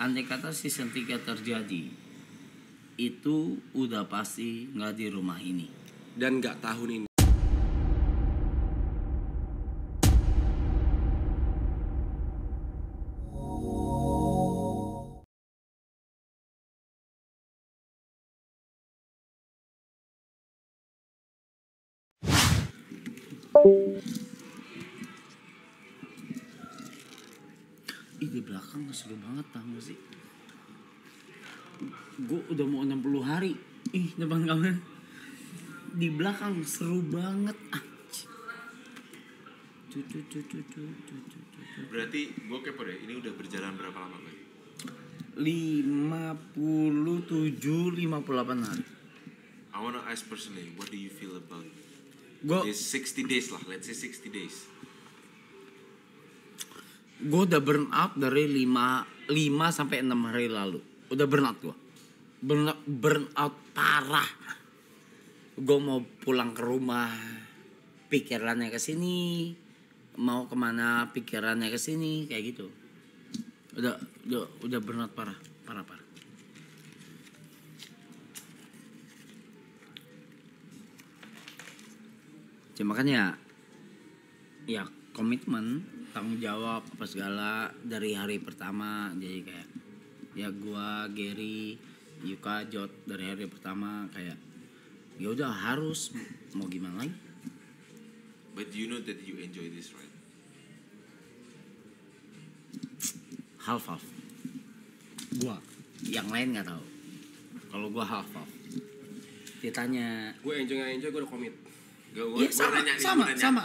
andai kata season 3 terjadi, itu udah pasti nggak di rumah ini. Dan nggak tahun ini. Di belakang seru banget tahu sih. Gue udah mau 60 hari. Depan kamera. Di belakang seru banget. Berarti gue kepo deh, ini udah berjalan berapa lama kan? 58 hari. I wanna ask personally, what do you feel about Gue this 60 days lah, let's say 60 days. udah burn out dari 5 sampai 6 hari lalu. Udah burn out gue. Burn out parah. Gue mau pulang ke rumah, pikirannya ke sini, mau kemana pikirannya ke sini, kayak gitu. Udah burn out parah. Cuma makanya ya komitmen, tanggung jawab apa segala dari hari pertama. Jadi kayak ya gua, Gary, Yuka, Jot dari hari pertama kayak ya udah harus, mau gimana lagi. But you know that you enjoy this, right? Half. Gua, yang lain nggak tahu. Kalau gua half. Ditanya. Gue enjoy gue udah komit. Iya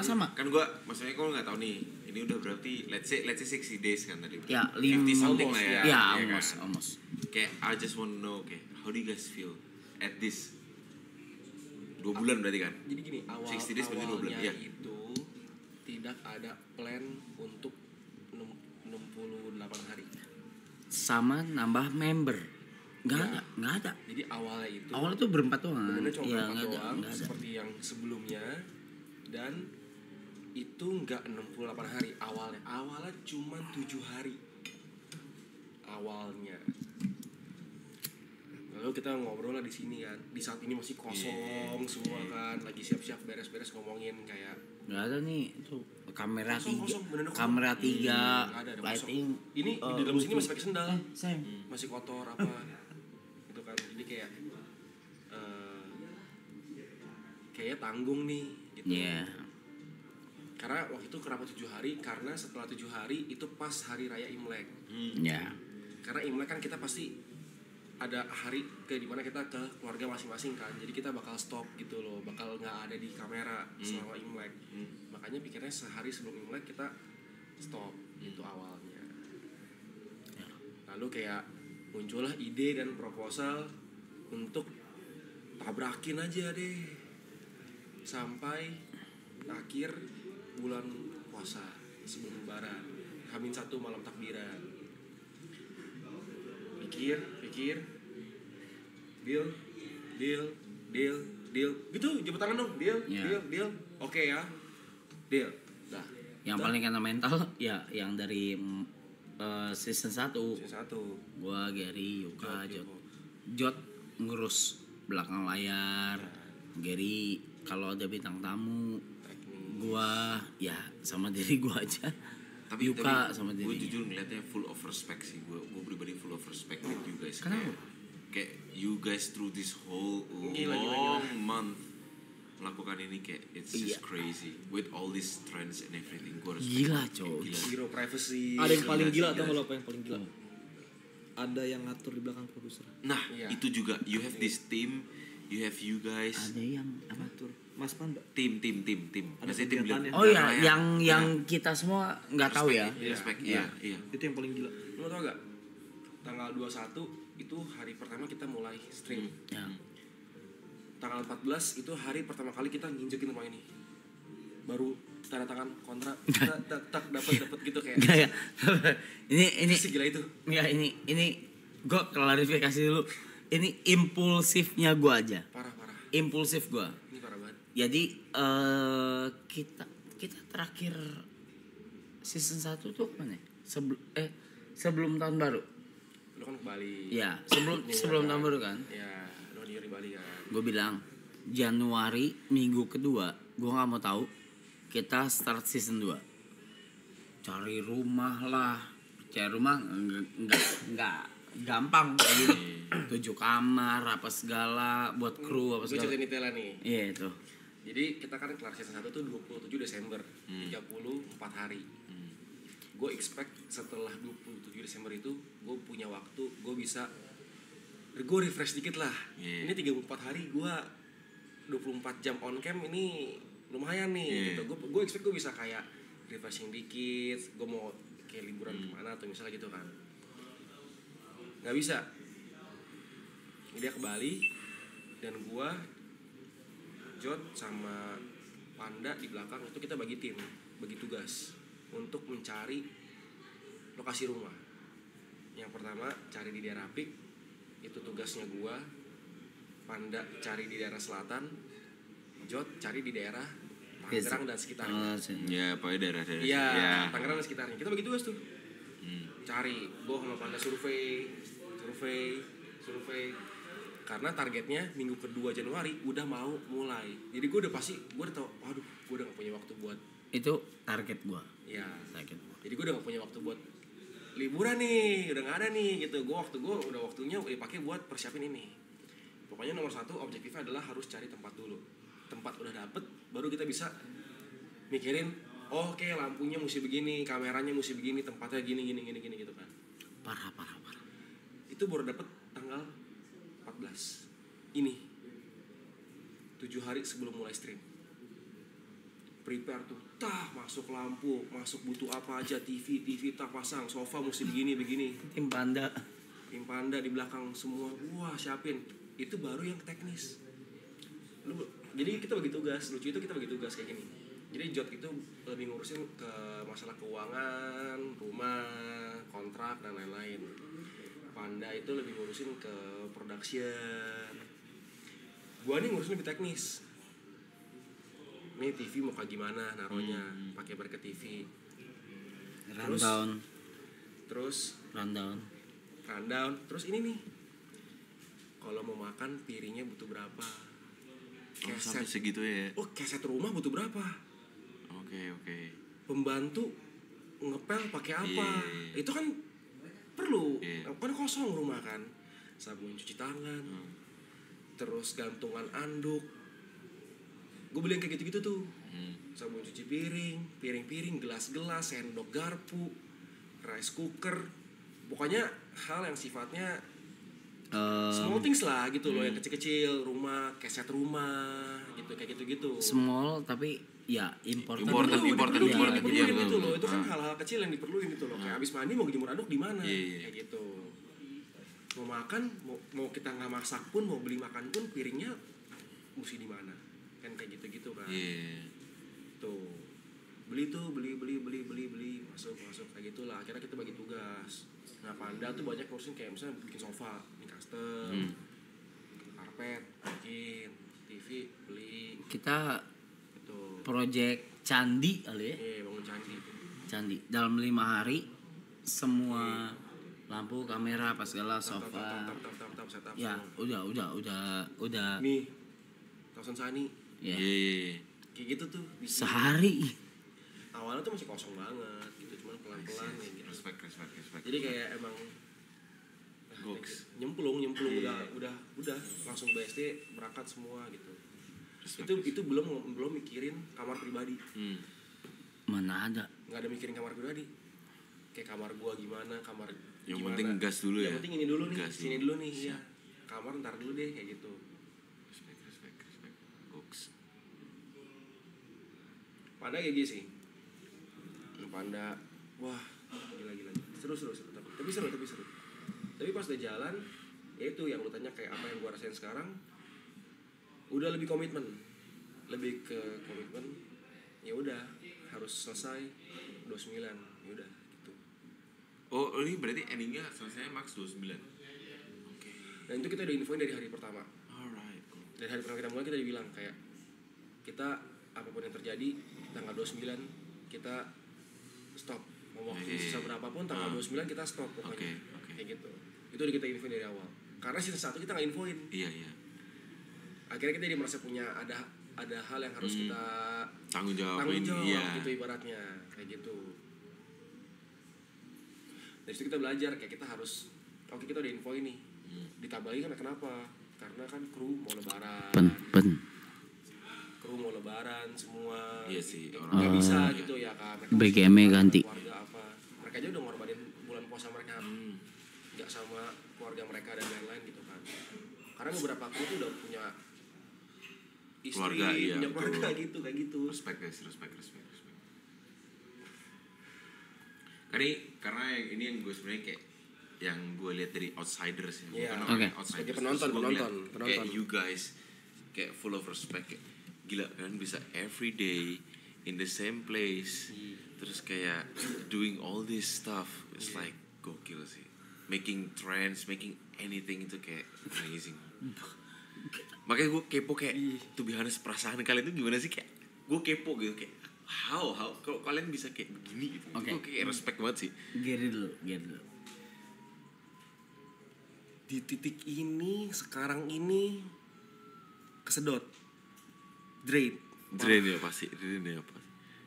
sama. Kan gue, maksudnya gue nggak tahu nih. Ini udah berarti let's say 60 days kan tadi. Ya 50 something lah ya. Ya kan? almost. Kayak I just want to know, how do you guys feel at this 2 bulan berarti kan? Jadi gini, 60 days berarti 2 bulan. awalnya Iya. itu tidak ada plan untuk 68 hari. Sama nambah member. Nggak ada. Jadi awalnya Awalnya tuh berempat doang. bener-bener cuma Ya, berempat doang, nggak ada. seperti yang sebelumnya. Dan itu nggak 68 hari awalnya cuma 7 hari awalnya. Lalu kita ngobrol lah di sini kan, di saat ini masih kosong semua kan, lagi siap-siap beres-beres ngomongin kayak Nggak ada nih tuh kamera Kosong, 3, bener-bener kosong. kamera 3, ada lighting. ini di dalam sini masih pakai sendal, Sayang. masih kotor apa gitu kan. Jadi kayak kayaknya tanggung nih gitu. Iya. Karena waktu itu kenapa 7 hari? Karena setelah 7 hari itu pas hari raya Imlek. Ya. Karena Imlek kan kita pasti ada hari ke dimana kita ke keluarga masing-masing kan. Jadi kita bakal stop gitu loh, bakal nggak ada di kamera selama Imlek. Makanya pikirnya sehari sebelum Imlek kita stop itu awalnya. Lalu kayak muncullah ide dan proposal untuk tabrakin aja deh sampai akhir bulan puasa sebelum lebaran, H-1 malam takbiran. Pikir deal gitu, jemput tangan dong, deal. Oke ya, deal. Nah, Yang paling kena mental ya yang dari season 1. Gua, Gary, Yuka, Jot ngurus belakang layar. Gary kalau ada bintang tamu. Gua ya sama diri gua aja. Tapi Yuka sama gue dirinya. jujur ngeliatnya full of respect sih. Gue pribadi full of respect with you guys. Kenapa? Kayak you guys through this whole Gila. long month melakukan ini kayak it's just Iya. crazy with all these trends and everything. Gue Gila, coy. zero privacy. Ada yang paling Gila gila sih, atau gila kalau apa yang paling gila? Ada yang ngatur di belakang produser. Nah, Iya. itu juga you have this team, you have you guys, Ada yang apa? Ngatur. Mas Panda. tim. Ada Maksudnya tim kegiatannya. Oh iya, belakang layar. yang kita semua nggak tahu ya. Respect, Iya. iya. Itu yang paling gila. Lo tau gak? Tanggal 21 itu hari pertama kita mulai stream. Ya. Tanggal 14 itu hari pertama kali kita nginjekin rumah ini. Baru tanda tangan kontrak, tak dapat gitu kayak. Nggak, ya. ini Segila itu. Nggak, ini gue klarifikasi dulu. Ini impulsifnya gue aja. Parah. Impulsif gue. Ini parah banget. Jadi kita terakhir season 1 tuh mana? Sebelum tahun baru. lu kan ke Bali. Iya, sebelum tahun baru kan. Iya, lu New Year di Bali kan. Gue bilang Januari minggu kedua gue nggak mau tahu, kita start season 2. Cari rumah lah, cari rumah nggak gampang kayak gini. 7 kamar apa segala buat kru apa Gue segala. ceritain detailnya nih. Iya itu. Jadi kita kan kelar season 1 tuh 27 Desember, 34 hari. Gue expect setelah 27 Desember itu gue punya waktu, gue refresh dikit lah. Ini 34 hari gue 24 jam on cam, ini lumayan nih gitu. Gue expect gue bisa kayak refreshing dikit, gue mau kayak liburan kemana atau misalnya gitu kan. Nggak bisa. Dia ke Bali dan gue, Jod sama Panda di belakang itu kita bagi tim, bagi tugas untuk mencari lokasi rumah. Yang pertama cari di daerah Apik, itu tugasnya gua. Panda cari di daerah selatan, Jod cari di daerah Tangerang dan sekitarnya. Ya pokoknya daerah-daerah. Iya, Tangerang dan sekitarnya. Kita bagi tugas tuh. Cari, gua sama Panda survei. Karena targetnya minggu kedua Januari udah mau mulai. Jadi gue udah tau, waduh, gue udah gak punya waktu buat Itu target gua. Iya. Target gua. Jadi gue udah gak punya waktu buat liburan nih, udah gak ada nih gitu. Waktunya dipakai buat persiapin ini. Pokoknya nomor 1 objektifnya adalah harus cari tempat dulu. Tempat udah dapet, baru kita bisa mikirin, oke, lampunya mesti begini, kameranya mesti begini, tempatnya gini gitu kan. Parah. Itu baru dapet tanggal 14 ini, 7 hari sebelum mulai stream. Prepare tuh, masuk lampu, masuk butuh apa aja, TV tak pasang, sofa mesti begini. Tim Panda Di belakang semua, wah siapin. Itu baru yang teknis. Jadi kita bagi tugas, lucu itu kita bagi tugas kayak gini. Jadi Jod itu lebih ngurusin ke masalah keuangan, rumah, kontrak dan lain-lain. Panda itu lebih ngurusin ke production. Gua nih ngurusin lebih teknis. Nih TV mau kayak gimana naruhnya, pakai bracket TV. rundown. Terus ini nih. Kalau mau makan piringnya butuh berapa? Sampai segitu ya. Keset rumah butuh berapa? Oke. Pembantu ngepel pakai apa? Itu kan perlu. Kan kosong rumah kan. Sabun cuci tangan. Terus gantungan anduk. Gue beli yang kayak gitu-gitu tuh. Sabun cuci piring, gelas-gelas, sendok garpu, rice cooker. Pokoknya hal yang sifatnya small things lah gitu loh, yang kecil-kecil, rumah, keset rumah, gitu kayak gitu-gitu. Small tapi ya important gitu loh. Itu kan hal-hal kecil yang diperluin gitu loh. Kayak abis mandi mau jemur anduk di mana? Kayak gitu. Mau makan, mau kita nggak masak pun, mau beli makan pun, piringnya mesti di mana? Kan kayak gitu-gitu kan. Tuh. Beli masuk kayak gitulah. Akhirnya kita bagi tugas. Nah, Panda tuh banyak ngurusin kayak misalnya bikin sofa, bikin custom, karpet, bikin TV, beli. Kita gitu. project candi kali ya. Bangun Candi. Dalam 5 hari semua lampu, kamera, apa segala, sofa. Setup. Ya, udah. Nih. Tausan Sani. Ya. Kayak gitu tuh. Sehari. Awalnya tuh masih kosong banget gitu, cuman pelan-pelan ya gitu. Respect. Jadi kayak emang nyemplung udah langsung BSD berangkat semua gitu. Itu belum mikirin kamar pribadi. Mana ada? Nggak ada mikirin kamar pribadi. Kayak kamar gua gimana, yang penting gas dulu ya. Yang penting ini dulu nih, gas sini dulu nih ya. Kamar ntar dulu deh kayak gitu. Respect. Goks. Panda kayak gitu sih. Panda, wah gila. Seru. Tapi seru. Tapi pas udah jalan, ya itu yang lu tanya kayak apa yang gua rasain sekarang, udah lebih komitmen. Lebih ke komitmen. Ya udah, harus selesai 29. Ya udah gitu. Oh, ini berarti endingnya selesai max 29. Oke. Dan itu kita udah infoin dari hari pertama. Alright. Dari hari pertama kita mulai kita bilang kayak kita apapun yang terjadi tanggal 29 kita stop. Mau waktu sisa berapapun tanggal 29 kita stop pokoknya. Oke. Kayak gitu. Itu udah kita infoin dari awal. Karena season 1 kita nggak infoin. Iya. Akhirnya kita jadi merasa punya ada hal yang harus kita tanggung jawab iya. Gitu ibaratnya kayak gitu. Dari situ kita belajar kayak kita harus oke kita udah info ini. Ditambah lagi kan kenapa? Karena kan kru mau lebaran. Kru mau lebaran semua. Iya sih, nggak bisa gitu ya kan. BGM-nya ganti. Keluarga apa? Mereka aja udah ngorbanin bulan puasa mereka. Nggak sama keluarga mereka dan lain-lain gitu kan. Karena beberapa kru tuh udah punya istri, keluarga, iya, punya keluarga gitu kayak gitu. Respect. Karena yang ini yang gue sebenarnya kayak yang gue lihat dari outsiders ya, bukan orang outsiders. Sebagai penonton. Kayak you guys kayak full of respect kayak gila kan bisa every day in the same place terus kayak doing all this stuff. It's like gokil sih. Making trends, making anything itu kayak amazing. Makanya gue kepo kayak to be honest perasaan kalian itu gimana sih, kayak gue kepo gitu kayak how kalau kalian bisa kayak begini gitu. Gue kayak respect banget sih. Gary dulu. Di titik ini sekarang ini kesedot drain ya pasti.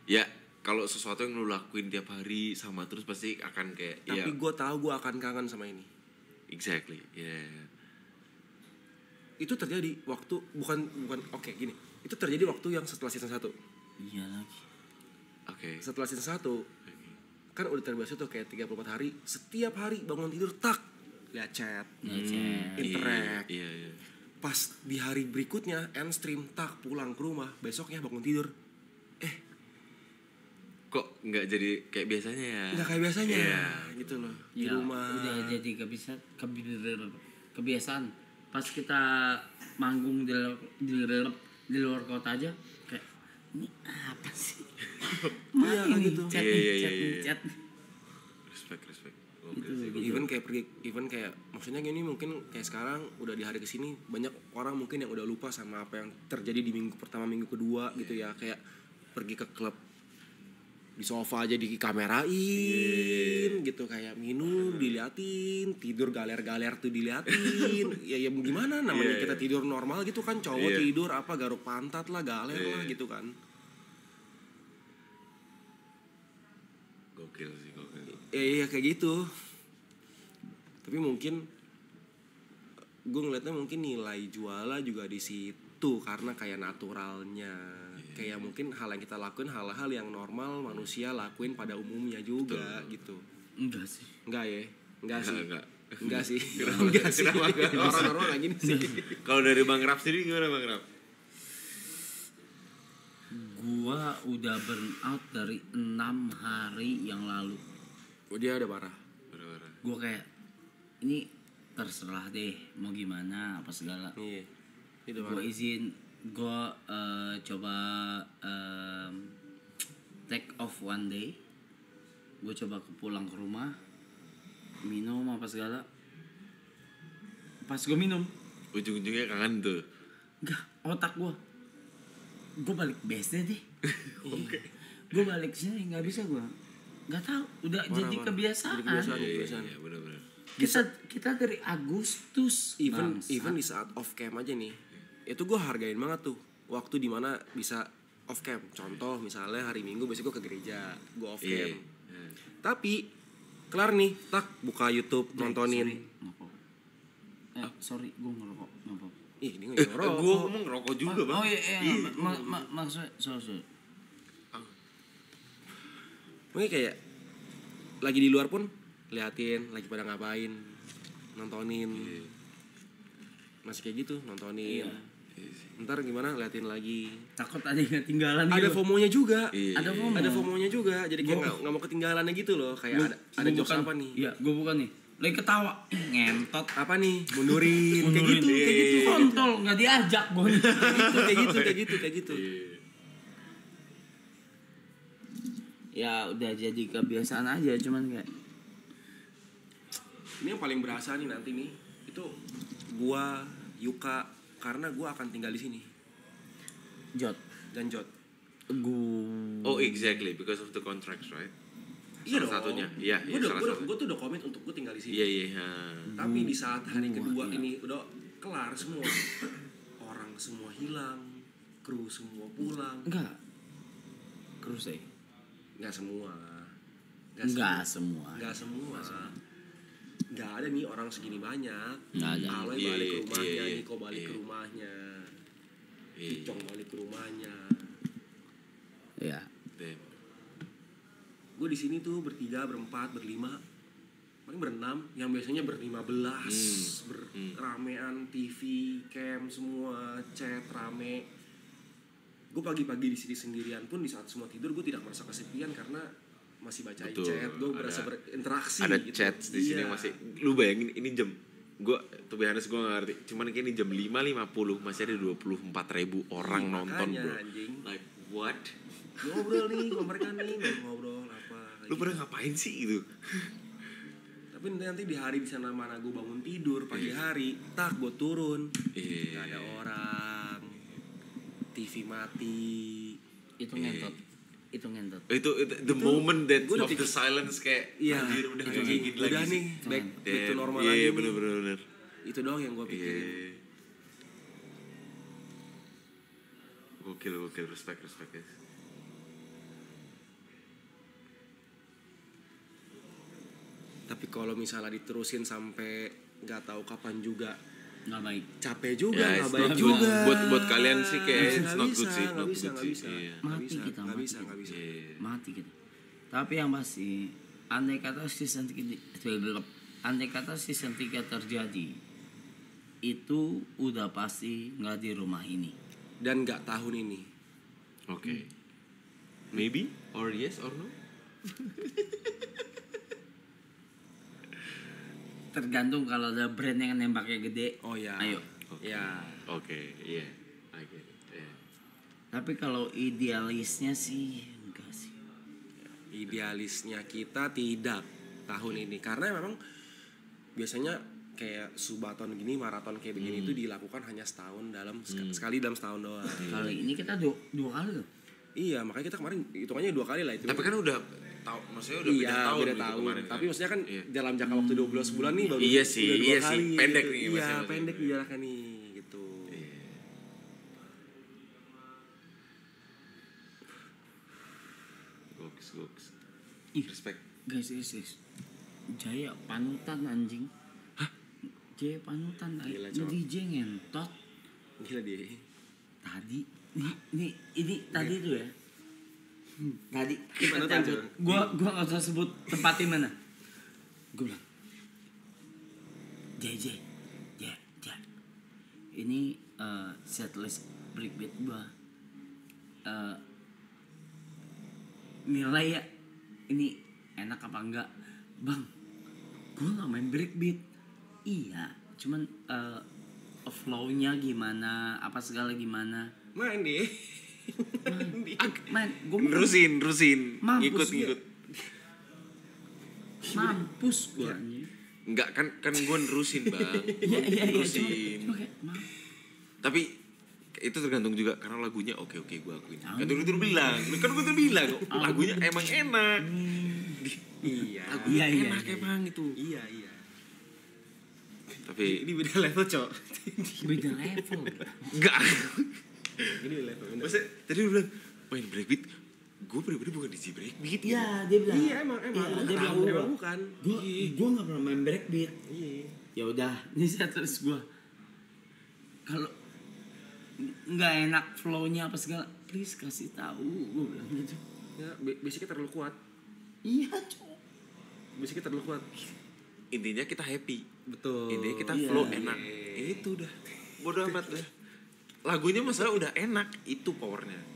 Ya kalau sesuatu yang lu lakuin tiap hari sama terus pasti akan kayak tapi gue tahu gue akan kangen sama ini. Exactly. Yeah. Itu terjadi waktu bukan oke, gini. Itu terjadi waktu yang setelah season 1. Iya lagi. Oke. Setelah season 1 kan udah terbiasa tuh kayak 34 hari, setiap hari bangun tidur tak lihat chat, interact. Iya. Pas di hari berikutnya end stream tak pulang ke rumah, besoknya bangun tidur. Kok nggak jadi kayak biasanya ya? Nggak kayak biasanya. Gitu loh. Di rumah. Udah jadi kebiasaan. Pas kita manggung di luar kota aja kayak ini apa sih? Iya gitu. Chat. Respect. Gitu. Even kayak maksudnya gini, mungkin kayak sekarang udah di hari kesini banyak orang mungkin yang udah lupa sama apa yang terjadi di minggu pertama minggu kedua gitu ya, kayak pergi ke klub di sofa aja dikamerain gitu, kayak minum diliatin, tidur galer-galer tuh diliatin. ya gimana namanya kita tidur normal gitu kan, cowok tidur apa garuk pantat lah, galer lah gitu kan. Gokil sih. Iya kayak gitu. Tapi mungkin gue ngeliatnya mungkin nilai jualnya juga di situ karena kayak naturalnya. Kayak mungkin hal yang kita lakuin hal-hal yang normal manusia lakuin pada umumnya juga. Gitu. Enggak sih. Enggak sih. Kenapa? Orang normal kayak gini sih. Kalau dari Bang Rap sendiri gimana Bang Rap? Gua udah burn out dari 6 hari yang lalu. Oh, dia udah parah. Gua kayak ini terserah deh mau gimana apa segala. Iya. Gua izin, gua coba take off one day. Gua coba pulang ke rumah, minum apa segala. Pas gua minum, ujung-ujungnya kangen tuh. enggak, otak gua balik BSD deh. Gua balik sini nggak bisa gua. Nggak tahu, udah jadi kebiasaan. Iya, benar-benar. Kita dari Agustus even di saat off cam aja nih, itu gue hargain banget tuh waktu dimana bisa off cam. Contoh misalnya hari Minggu besok gue ke gereja, gue off cam. Tapi kelar nih, tak buka YouTube nontonin. Sorry, gue ngerokok. Ini ngerokok. Gue ngomong ngerokok juga Bang. Oh iya. Maksudnya sorry. Mungkin kayak lagi di luar pun liatin lagi pada ngapain, nontonin. Masih kayak gitu nontonin. Ntar gimana liatin lagi. Takut ada yang ketinggalan. Ada FOMO-nya juga. Ada FOMO-nya juga. Jadi kayak nggak mau ketinggalannya gitu loh. Kayak ada jokes apa nih? Iya, gue bukan nih. Lagi ketawa, ngentot. Apa nih? Mundurin. Kayak gitu. Kontol nggak diajak gue. Kayak gitu. Ya udah jadi kebiasaan aja, cuman kayak ini yang paling berasa nih nanti nih itu gua, Yuka, karena gua akan tinggal di sini. Jot. Oh exactly, because of the contracts, right? Iya salah dong. satunya. Iya, salah satu. Gue tuh udah komit untuk gue tinggal di sini. Iya. Tapi di saat hari kedua iya. ini udah kelar semua, orang semua hilang, kru semua pulang. Enggak. Terus deh. Nggak semua. Enggak semua. Nggak ada nih orang segini banyak. Nggak ada. Aloy Iya, balik ke iya, rumahnya, iya, Niko balik iya. ke rumahnya, Iya. Icong balik ke rumahnya. Iya. Damn. Gue di sini tuh bertiga, berempat, berlima, paling berenam. Yang biasanya ber-15, ramean, TV, cam, semua chat rame. Gue pagi-pagi di sini sendirian pun di saat semua tidur gue tidak merasa kesepian karena masih bacain Betul. chat. Gue berasa berinteraksi. Ada gitu. chat di sini Iya. masih. Lu bayangin ini jam gue tuh biasa gue gak ngerti. Cuman kayak ini jam 5.50 masih ada 24.000 orang nonton, Makanya, bro. anjing. Like what? Ngobrol nih sama mereka nih, ngobrol apa. Lu pada ngapain sih gitu? Tapi nanti di hari di sana mana gue bangun tidur pagi hari, tak gue turun, Iya. nggak ada orang, TV mati. Itu ngentot. Itu ngentot. Itu the moment that gua udah of the silence kayak Iya, anjir udah itu kayak gini lagi udah sih. nih back to normal Iya, lagi. bener. Itu doang yang gue pikirin. Iya. Gokil, respect guys. Tapi kalau misalnya diterusin sampai nggak tahu kapan juga, Nggak baik. capek juga, Ya, nggak it's baik not juga. good. Buat kalian sih kayak it's Nggak not bisa, good sih, nggak not bisa, good nggak sih. bisa. Iya. Mati kita, nggak mati. bisa. Iya. Mati kita. Tapi yang pasti, andai kata season 3 terjadi, itu udah pasti nggak di rumah ini. Dan nggak tahun ini. Oke. Maybe or yes or no? Tergantung kalau ada brand yang nembaknya gede. Oh ya. Ayo. Ya. Oke, iya. I get it. Yeah. Tapi kalau idealisnya sih enggak sih. Idealisnya kita tidak tahun ini karena memang biasanya kayak subaton gini, maraton kayak begini itu dilakukan hanya setahun dalam sekali dalam setahun doang. Kali ini kita dua kali loh. Iya, makanya kita kemarin hitungannya 2 kali lah itu. Tapi kan udah tahu, maksudnya udah beda tahun beda gitu tahun. kemarin. Tapi maksudnya kan Iya. dalam jangka waktu 12 bulan nih baru Iya sih, udah 2 iya sih. kali Pendek gitu. nih Iya, masih. pendek nih jaraknya nih gitu. Iya. Goks. Ih. Respect. Guys. Jaya panutan anjing. Hah? Jaya panutan. Gila, cowok. DJ ngentot. Gila dia. Tadi ini tadi tuh ya. Tadi kita Panutan, cabut. Cok. Gua enggak usah sebut tempatnya mana. Gua bilang. Jay. Ini setlist breakbeat gua. Nilai ya ini enak apa enggak, Bang? Gua nggak main breakbeat. Iya, cuman flow-nya gimana, apa segala gimana. Main deh. Main, gua Nerusin. Mampus Ngikut. mampus gua anjing. Enggak kan gue nerusin, Bang. Iya, Nerusin. cuma kayak Tapi itu tergantung juga karena lagunya oke gue akuin. Kan gue udah bilang lagunya emang enak. Iya. Lagunya Iya. enak emang itu. Iya. Tapi Ini beda level, Cok. beda level. enggak. Ini beda level. bener. Maksudnya tadi lu bilang main breakbeat. Gue pribadi bukan DJ breakbeat. Iya, dia bilang. Iya, emang. Iya, dia Tahu, bilang emang bukan. Gua nggak pernah main breakbeat. Iya. Ya udah, ini setlist gua. Kalau nggak enak flow-nya apa segala, please kasih tahu. Gua bilang gitu. Ya, basicnya terlalu kuat. Iya, cowok. Basicnya terlalu kuat. Intinya kita happy. Betul. Intinya kita Iya. flow enak. Itu udah. Bodoh amat dah. Lagunya masalah udah enak, itu powernya.